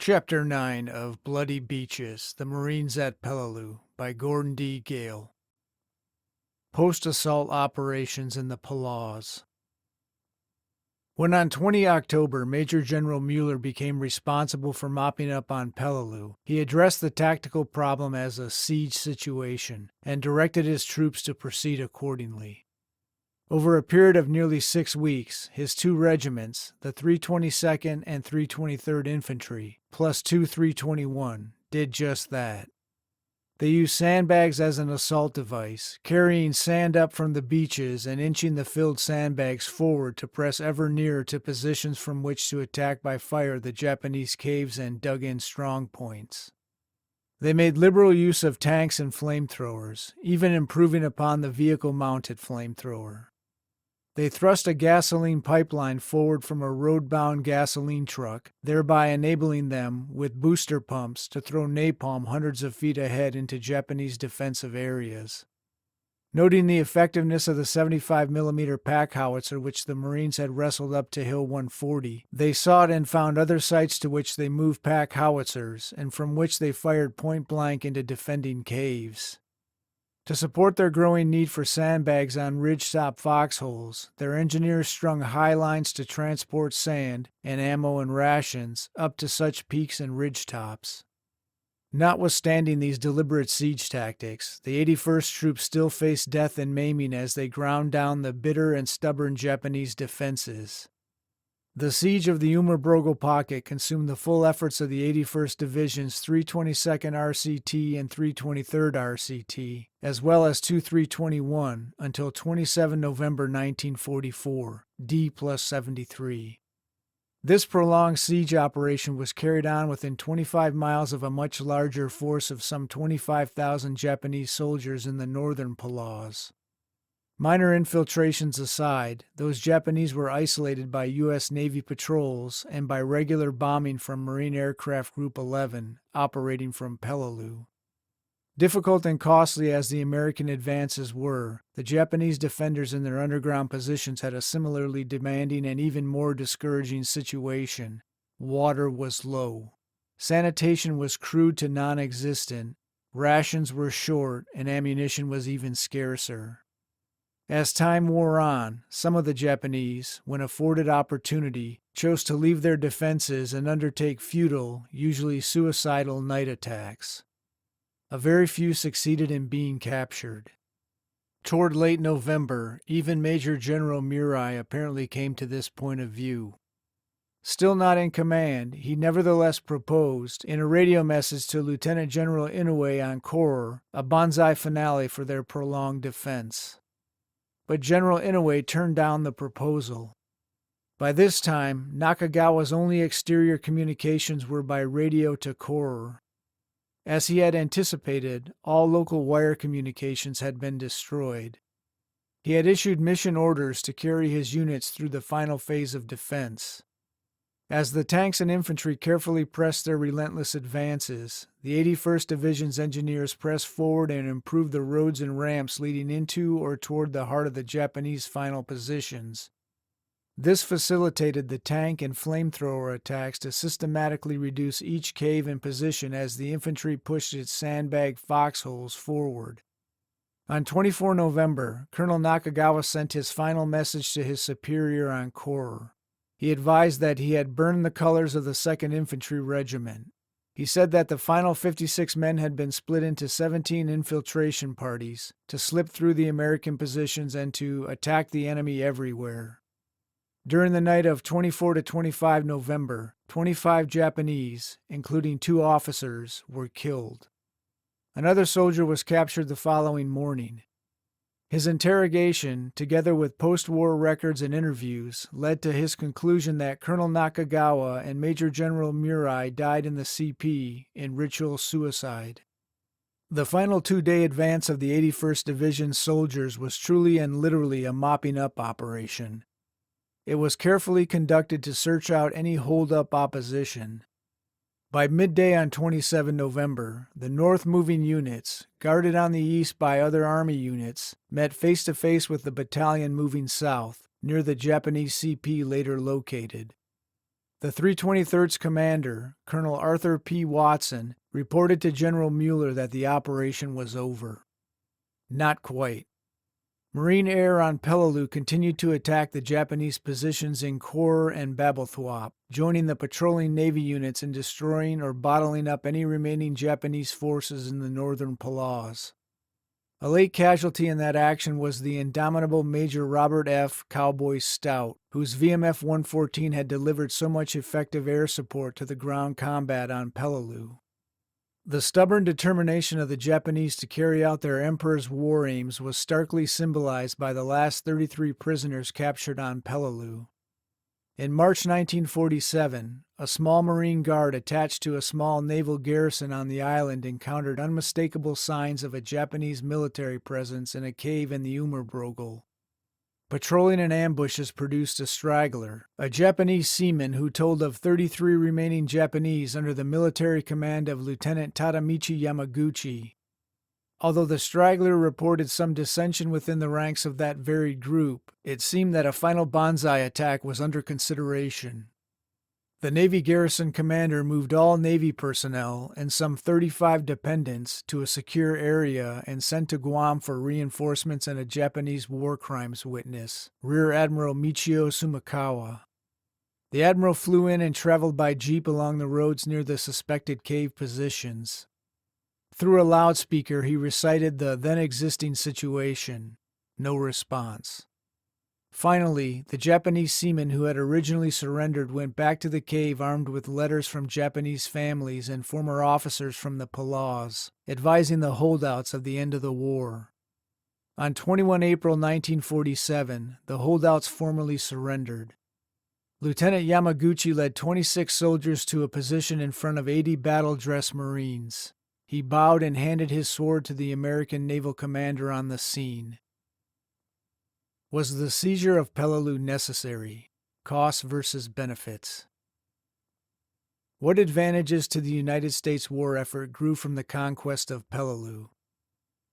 Chapter 9 of Bloody Beaches, The Marines at Peleliu by Gordon D. Gale. Post-assault operations in the Peleliu. When on 20 October Major General Mueller became responsible for mopping up on Peleliu, he addressed the tactical problem as a siege situation and directed his troops to proceed accordingly. Over a period of nearly 6 weeks, his two regiments, the 322nd and 323rd Infantry, plus two 321, did just that. They used sandbags as an assault device, carrying sand up from the beaches and inching the filled sandbags forward to press ever nearer to positions from which to attack by fire the Japanese caves and dug-in strong points. They made liberal use of tanks and flamethrowers, even improving upon the vehicle-mounted flamethrower. They thrust a gasoline pipeline forward from a road-bound gasoline truck, thereby enabling them, with booster pumps, to throw napalm hundreds of feet ahead into Japanese defensive areas. Noting the effectiveness of the 75mm pack howitzer which the Marines had wrestled up to Hill 140, they sought and found other sites to which they moved pack howitzers, and from which they fired point-blank into defending caves. To support their growing need for sandbags on ridgetop foxholes, their engineers strung high lines to transport sand and ammo and rations up to such peaks and ridgetops. Notwithstanding these deliberate siege tactics, the 81st Troops still faced death and maiming as they ground down the bitter and stubborn Japanese defenses. The siege of the Umabrogel Pocket consumed the full efforts of the 81st Division's 322nd RCT and 323rd RCT, as well as two 321, until 27 November 1944, D plus 73. This prolonged siege operation was carried on within 25 miles of a much larger force of some 25,000 Japanese soldiers in the northern Peleliu. Minor infiltrations aside, those Japanese were isolated by U.S. Navy patrols and by regular bombing from Marine Aircraft Group 11, operating from Peleliu. Difficult and costly as the American advances were, the Japanese defenders in their underground positions had a similarly demanding and even more discouraging situation. Water was low. Sanitation was crude to non-existent, rations were short, and ammunition was even scarcer. As time wore on, some of the Japanese, when afforded opportunity, chose to leave their defenses and undertake futile, usually suicidal night attacks. A very few succeeded in being captured. Toward late November, even Major General WWII apparently came to this point of view. Still not in command, he nevertheless proposed, in a radio message to Lieutenant General Inoue on Koror, a banzai finale for their prolonged defense. But General Inoue turned down the proposal. By this time, Nakagawa's only exterior communications were by radio to Koror. As he had anticipated, all local wire communications had been destroyed. He had issued mission orders to carry his units through the final phase of defense. As the tanks and infantry carefully pressed their relentless advances, the 81st Division's engineers pressed forward and improved the roads and ramps leading into or toward the heart of the Japanese final positions. This facilitated the tank and flamethrower attacks to systematically reduce each cave and position as the infantry pushed its sandbag foxholes forward. On 24 November, Colonel Nakagawa sent his final message to his superior on Koror. He advised that he had burned the colors of the 2nd Infantry Regiment. He said that the final 56 men had been split into 17 infiltration parties to slip through the American positions and to attack the enemy everywhere. During the night of 24 to 25 November, 25 Japanese, including 2 officers, were killed. Another soldier was captured the following morning. His interrogation, together with post-war records and interviews, led to his conclusion that Colonel Nakagawa and Major General WWII died in the CP in ritual suicide. The final 2-day advance of the 81st Division soldiers was truly and literally a mopping-up operation. It was carefully conducted to search out any hold-up opposition. By midday on 27 November, the north-moving units, guarded on the east by other Army units, met face-to-face with the battalion moving south, near the Japanese CP later located. The 323rd's commander, Colonel Arthur P. Watson, reported to General Mueller that the operation was over. Not quite. Marine air on Peleliu continued to attack the Japanese positions in Khor and Babelthwap, joining the patrolling Navy units in destroying or bottling up any remaining Japanese forces in the northern Peleliu. A late casualty in that action was the indomitable Major Robert F. Cowboy Stout, whose VMF 114 had delivered so much effective air support to the ground combat on Peleliu. The stubborn determination of the Japanese to carry out their emperor's war aims was starkly symbolized by the last 33 prisoners captured on Peleliu. In March 1947, a small Marine Guard attached to a small naval garrison on the island encountered unmistakable signs of a Japanese military presence in a cave in the Umerbrogel. Patrolling in ambushes produced a straggler, a Japanese seaman who told of 33 remaining Japanese under the military command of Lieutenant Tadamichi Yamaguchi. Although the straggler reported some dissension within the ranks of that varied group, it seemed that a final banzai attack was under consideration. The Navy garrison commander moved all Navy personnel and some 35 dependents to a secure area and sent to Guam for reinforcements and a Japanese war crimes witness, Rear Admiral Michio Sumikawa. The admiral flew in and traveled by jeep along the roads near the suspected cave positions. Through a loudspeaker, he recited the then-existing situation. No response. Finally, the Japanese seamen who had originally surrendered went back to the cave armed with letters from Japanese families and former officers from the Peleliu, advising the holdouts of the end of the war. On 21 April 1947, the holdouts formally surrendered. Lieutenant Yamaguchi led 26 soldiers to a position in front of 80 battle-dressed Marines. He bowed and handed his sword to the American naval commander on the scene. Was the seizure of Peleliu necessary? Costs versus benefits. What advantages to the United States war effort grew from the conquest of Peleliu?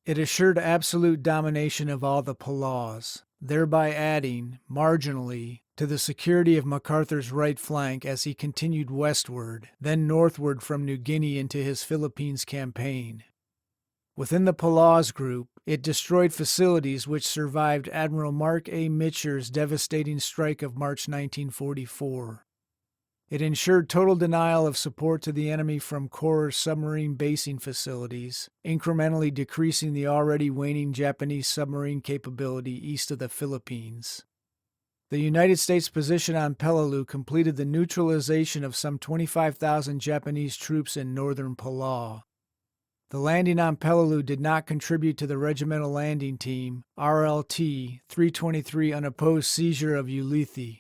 It assured absolute domination of all the Peleliu, thereby adding, marginally, to the security of MacArthur's right flank as he continued westward, then northward from New Guinea into his Philippines campaign. Within the Peleliu group, it destroyed facilities which survived Admiral Mark A. Mitscher's devastating strike of March 1944. It ensured total denial of support to the enemy from Corps' submarine basing facilities, incrementally decreasing the already waning Japanese submarine capability east of the Philippines. The United States position on Peleliu completed the neutralization of some 25,000 Japanese troops in northern Palau. The landing on Peleliu did not contribute to the Regimental Landing Team, RLT 323 unopposed seizure of Ulithi.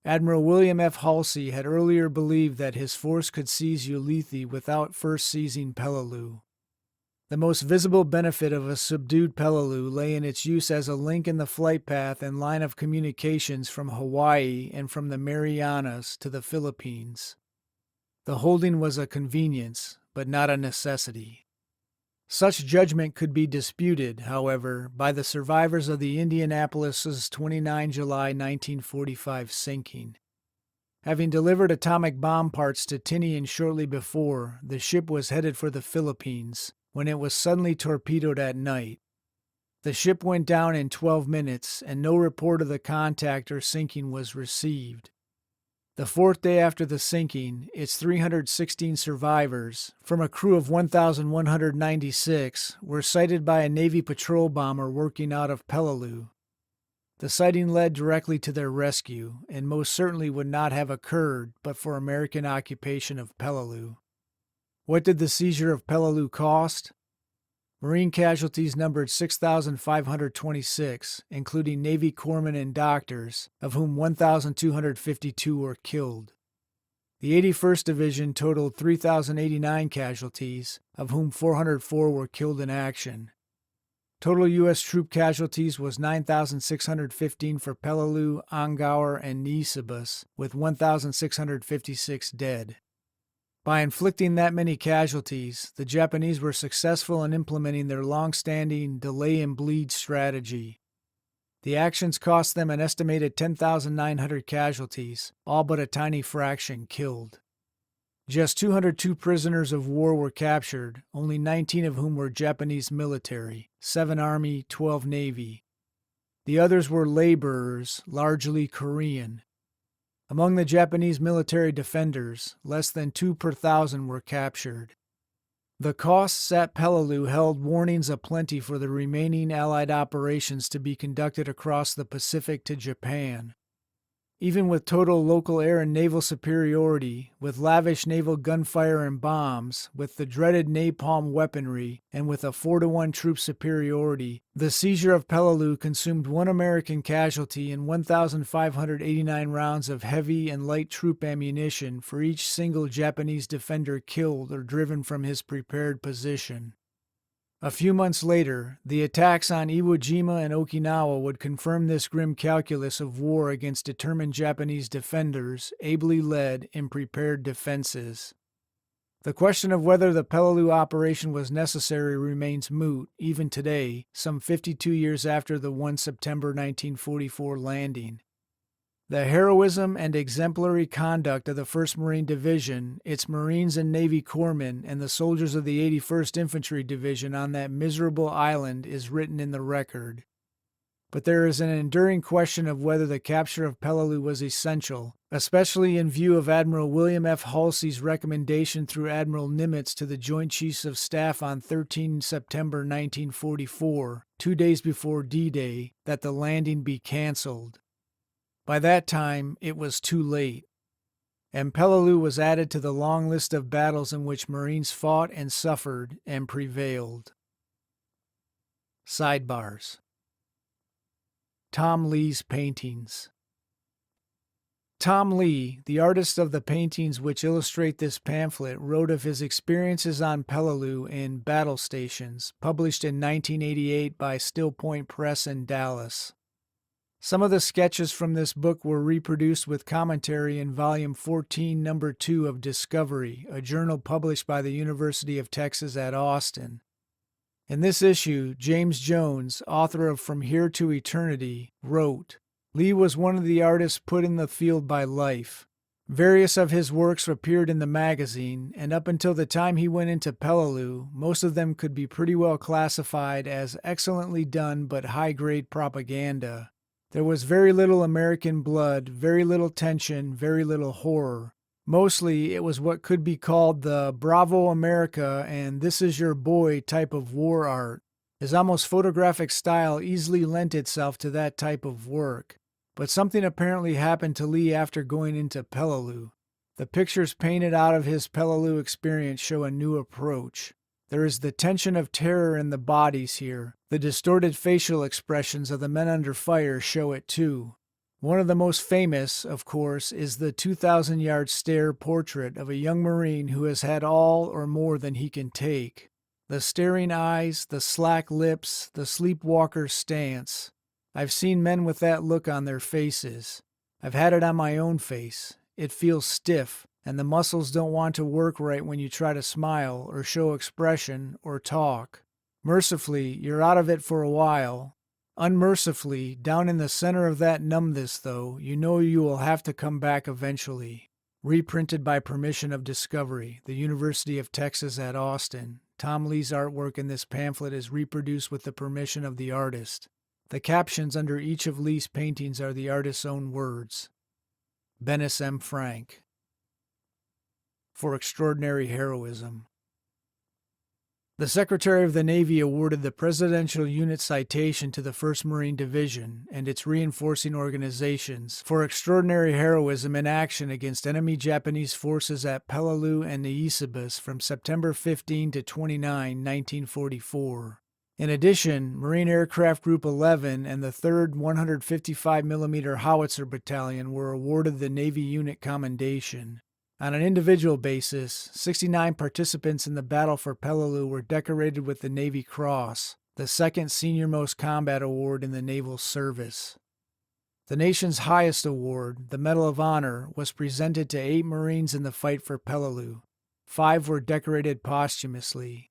Admiral William F. Halsey had earlier believed that his force could seize Ulithi without first seizing Peleliu. The most visible benefit of a subdued Peleliu lay in its use as a link in the flight path and line of communications from Hawaii and from the Marianas to the Philippines. The holding was a convenience, but not a necessity. Such judgment could be disputed, however, by the survivors of the Indianapolis's 29 July 1945 sinking. Having delivered atomic bomb parts to Tinian shortly before, the ship was headed for the Philippines, when it was suddenly torpedoed at night. The ship went down in 12 minutes, and no report of the contact or sinking was received. The fourth day after the sinking, its 316 survivors, from a crew of 1,196, were sighted by a Navy patrol bomber working out of Peleliu. The sighting led directly to their rescue, and most certainly would not have occurred but for American occupation of Peleliu. What did the seizure of Peleliu cost? Marine casualties numbered 6,526, including Navy corpsmen and doctors, of whom 1,252 were killed. The 81st Division totaled 3,089 casualties, of whom 404 were killed in action. Total U.S. troop casualties was 9,615 for Peleliu, Angaur, and Nisibis, with 1,656 dead. By inflicting that many casualties, the Japanese were successful in implementing their long-standing delay and bleed strategy. The actions cost them an estimated 10,900 casualties, all but a tiny fraction killed. Just 202 prisoners of war were captured, only 19 of whom were Japanese military, 7 Army, 12 Navy. The others were laborers, largely Korean. Among the Japanese military defenders, less than 2 per thousand were captured. The costs at Peleliu held warnings aplenty for the remaining Allied operations to be conducted across the Pacific to Japan. Even with total local air and naval superiority, with lavish naval gunfire and bombs, with the dreaded napalm weaponry, and with a 4-to-1 troop superiority, the seizure of Peleliu consumed 1 American casualty and 1,589 rounds of heavy and light troop ammunition for each single Japanese defender killed or driven from his prepared position. A few months later, the attacks on Iwo Jima and Okinawa would confirm this grim calculus of war against determined Japanese defenders, ably led in prepared defenses. The question of whether the Peleliu operation was necessary remains moot, even today, some 52 years after the 1 September 1944 landing. The heroism and exemplary conduct of the 1st Marine Division, its Marines and Navy corpsmen, and the soldiers of the 81st Infantry Division on that miserable island is written in the record. But there is an enduring question of whether the capture of Peleliu was essential, especially in view of Admiral William F. Halsey's recommendation through Admiral Nimitz to the Joint Chiefs of Staff on 13 September 1944, 2 days before D-Day, that the landing be canceled. By that time, it was too late, and Peleliu was added to the long list of battles in which Marines fought and suffered and prevailed. Sidebars. Tom Lee's paintings. Tom Lee, the artist of the paintings which illustrate this pamphlet, wrote of his experiences on Peleliu in Battle Stations, published in 1988 by Still Point Press in Dallas. Some of the sketches from this book were reproduced with commentary in Volume 14, Number 2 of Discovery, a journal published by the University of Texas at Austin. In this issue, James Jones, author of From Here to Eternity, wrote, "Lee was one of the artists put in the field by life. Various of his works appeared in the magazine, and up until the time he went into Peleliu, most of them could be pretty well classified as excellently done but high-grade propaganda. There was very little American blood, very little tension, very little horror. Mostly, it was what could be called the Bravo America and This Is Your Boy type of war art. His almost photographic style easily lent itself to that type of work. But something apparently happened to Lee after going into Peleliu. The pictures painted out of his Peleliu experience show a new approach. There is the tension of terror in the bodies here. The distorted facial expressions of the men under fire show it too. One of the most famous, of course, is the 2,000-yard stare portrait of a young Marine who has had all or more than he can take. The staring eyes, the slack lips, the sleepwalker's stance. I've seen men with that look on their faces. I've had it on my own face. It feels stiff, and the muscles don't want to work right when you try to smile or show expression or talk. Mercifully, you're out of it for a while. Unmercifully, down in the center of that numbness, though, you know you will have to come back eventually." Reprinted by permission of Discovery, the University of Texas at Austin. Tom Lee's artwork in this pamphlet is reproduced with the permission of the artist. The captions under each of Lee's paintings are the artist's own words. Bennis M. Frank. For extraordinary heroism. The Secretary of the Navy awarded the Presidential Unit Citation to the 1st Marine Division and its reinforcing organizations for extraordinary heroism in action against enemy Japanese forces at Peleliu and Nisibis from September 15 to 29, 1944. In addition, Marine Aircraft Group 11 and the 3rd 155mm Howitzer Battalion were awarded the Navy Unit Commendation. On an individual basis, 69 participants in the battle for Peleliu were decorated with the Navy Cross, the second senior-most combat award in the naval service. The nation's highest award, the Medal of Honor, was presented to 8 Marines in the fight for Peleliu. 5 were decorated posthumously.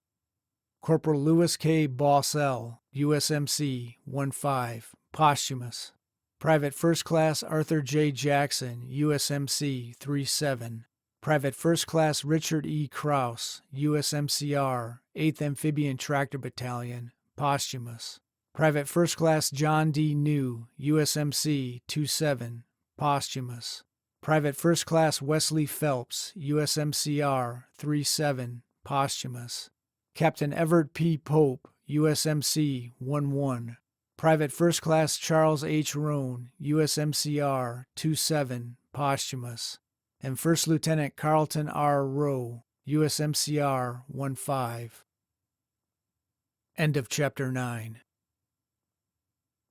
Corporal Lewis K. Bossell, USMC 15, posthumous. Private First Class Arthur J. Jackson, USMC 37. Private First Class Richard E. Krause, USMCR, 8th Amphibian Tractor Battalion, posthumous. Private First Class John D. New, USMC 27, posthumous. Private First Class Wesley Phelps, USMCR 37, posthumous. Captain Everett P. Pope, USMC 11. Private First Class Charles H. Roan, USMCR 27, posthumous. And First Lieutenant Carlton R. Rowe, USMCR 15. End of Chapter 9.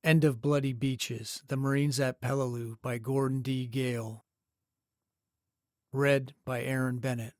End of Bloody Beaches, The Marines at Peleliu by Gordon D. Gale. Read by Aaron Bennett.